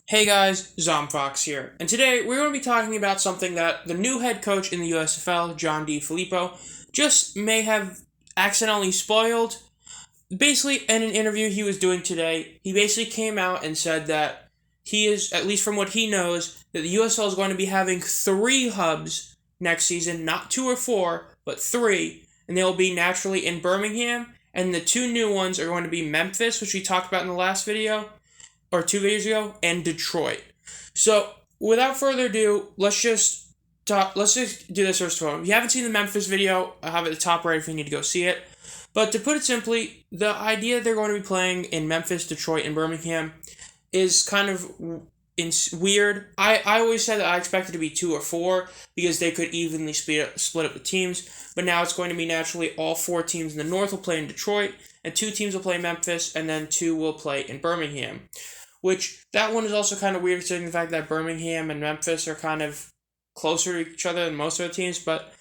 Hey guys, Zomfox here, and today we're going to be talking about something that the new head coach in the USFL, John DeFilippo, just may have accidentally spoiled. Basically, in an interview he was doing today, he basically came out and said that he is, at least from what he knows, that the USFL is going to be having 3 hubs next season, not 2 or 4, but 3, and they will be naturally in Birmingham, and the 2 new ones are going to be Memphis, which we talked about in the last video, or 2 videos ago, and Detroit. So, without further ado, let's just do this first of all. If you haven't seen the Memphis video, I'll have it at the top right if you need to go see it. But to put it simply, the idea they're going to be playing in Memphis, Detroit, and Birmingham is kind of weird. I always said that I expected to be 2 or 4 because they could evenly split up the teams, but now it's going to be naturally all 4 teams in the North will play in Detroit, and 2 teams will play in Memphis, and then 2 will play in Birmingham. Which, that one is also kind of weird considering the fact that Birmingham and Memphis are kind of closer to each other than most of the teams, but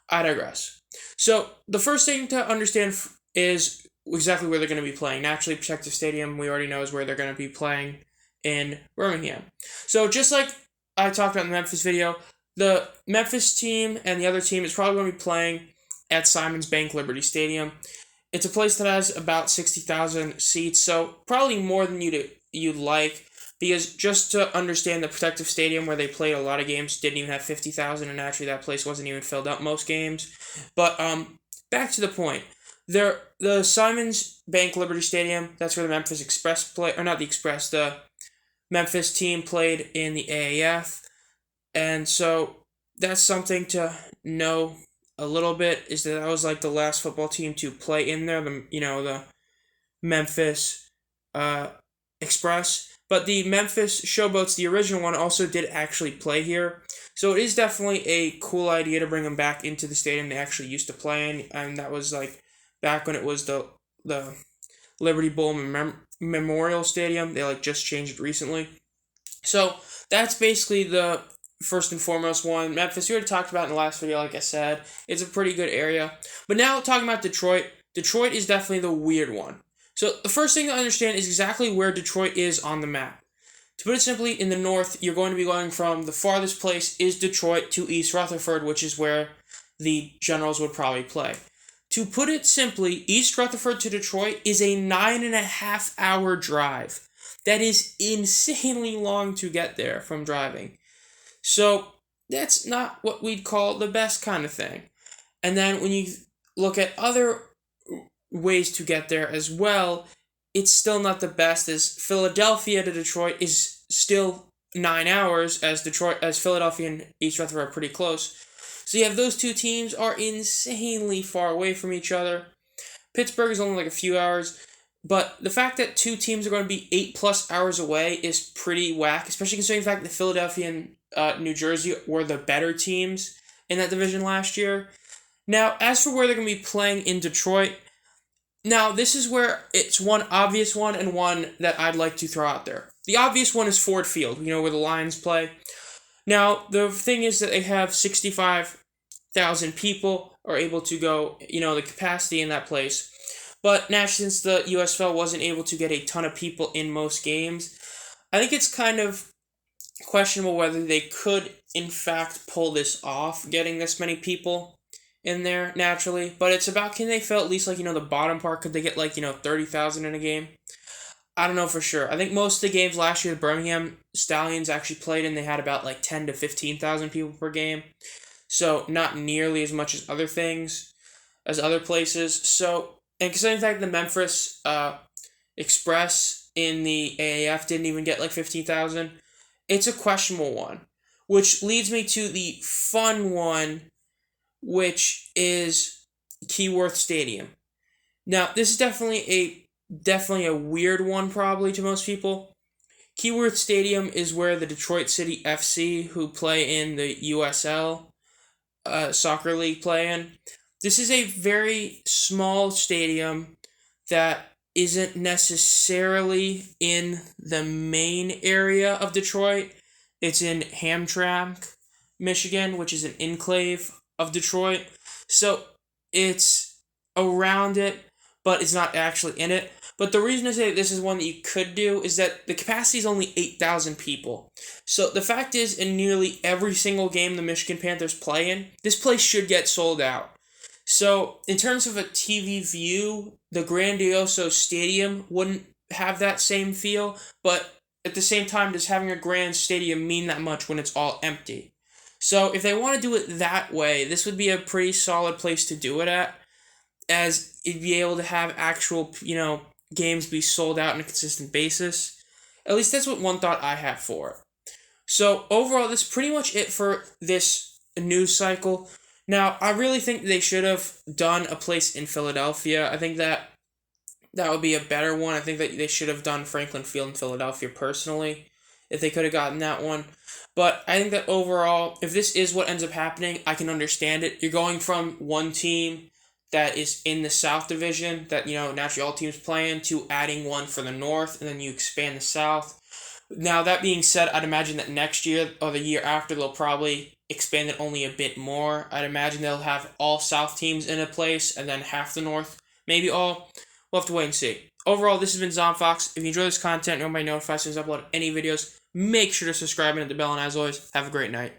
I digress. So, the first thing to understand is exactly where they're going to be playing. Naturally, Protective Stadium, we already know, is where they're going to be playing in Birmingham. So, just like I talked about in the Memphis video, the Memphis team and the other team is probably going to be playing at Simmons Bank Liberty Stadium. It's a place that has about 60,000 seats, so probably more than you'd like, because just to understand, the Protective Stadium where they played a lot of games didn't even have 50,000, and actually that place wasn't even filled up most games. But back to the point. The Simmons Bank Liberty Stadium, that's where the Memphis Express play, or not the Express, the Memphis team played in the AAF, and so that's something to know a little bit, is that was like the last football team to play in there, the Memphis Express. But the Memphis Showboats, the original one, also did actually play here. So it is definitely a cool idea to bring them back into the stadium they actually used to play in, and that was like back when it was the Liberty Bowl Memorial Stadium. They just changed it recently. So that's basically the first and foremost one. Memphis, we already talked about in the last video, like I said. It's a pretty good area. But now talking about Detroit, Detroit is definitely the weird one. So the first thing to understand is exactly where Detroit is on the map. To put it simply, in the north, you're going to be going from the farthest place is Detroit to East Rutherford, which is where the Generals would probably play. To put it simply, East Rutherford to Detroit is a 9.5-hour drive. That is insanely long to get there from driving. So that's not what we'd call the best kind of thing. And then when you look at other ways to get there as well, it's still not the best, as Philadelphia to Detroit is still 9 hours, as Philadelphia and East Rutherford are pretty close. So you have those 2 teams are insanely far away from each other. Pittsburgh is only a few hours, but the fact that 2 teams are going to be 8+ hours away is pretty whack, especially considering the fact that Philadelphia and New Jersey were the better teams in that division last year. Now, as for where they're going to be playing in Detroit, now this is where it's one obvious one and one that I'd like to throw out there. The obvious one is Ford Field, where the Lions play. Now, the thing is that they have 65,000 people are able to go, the capacity in that place. But now, since the USFL wasn't able to get a ton of people in most games, I think it's kind of questionable whether they could, in fact, pull this off, getting this many people in there naturally. But it's about, can they fill at least, the bottom part? Could they get, 30,000 in a game? I don't know for sure. I think most of the games last year, the Birmingham Stallions actually played in, they had about, 10 to 15,000 people per game. So, not nearly as much as other things, as other places. So, and considering the fact the Memphis Express in the AAF didn't even get 15,000, it's a questionable one. Which leads me to the fun one, which is Keyworth Stadium. Now, this is definitely a weird one probably to most people. Keyworth Stadium is where the Detroit City FC, who play in the USL soccer league, play in. This is a very small stadium that isn't necessarily in the main area of Detroit. It's in Hamtramck, Michigan, which is an enclave of Detroit. So it's around it, but it's not actually in it. But the reason I say this is one that you could do is that the capacity is only 8,000 people. So the fact is, in nearly every single game the Michigan Panthers play in, this place should get sold out. So in terms of a TV view, the Grandioso Stadium wouldn't have that same feel, but at the same time, does having a grand stadium mean that much when it's all empty? So if they want to do it that way, this would be a pretty solid place to do it at, as it'd be able to have actual, games be sold out on a consistent basis. At least that's what one thought I have for it. So overall, that's pretty much it for this news cycle. Now, I really think they should have done a place in Philadelphia. I think that would be a better one. I think that they should have done Franklin Field in Philadelphia personally, if they could have gotten that one. But I think that overall, if this is what ends up happening, I can understand it. You're going from one team that is in the South Division, that, naturally all teams play in, to adding one for the North, and then you expand the South. Now, that being said, I'd imagine that next year, or the year after, they'll probably expand it only a bit more. I'd imagine they'll have all South teams in a place, and then half the North, maybe all. We'll have to wait and see. Overall, this has been ZomFox. If you enjoy this content and want to be notified as soon as I upload any videos, make sure to subscribe and hit the bell, and as always, have a great night.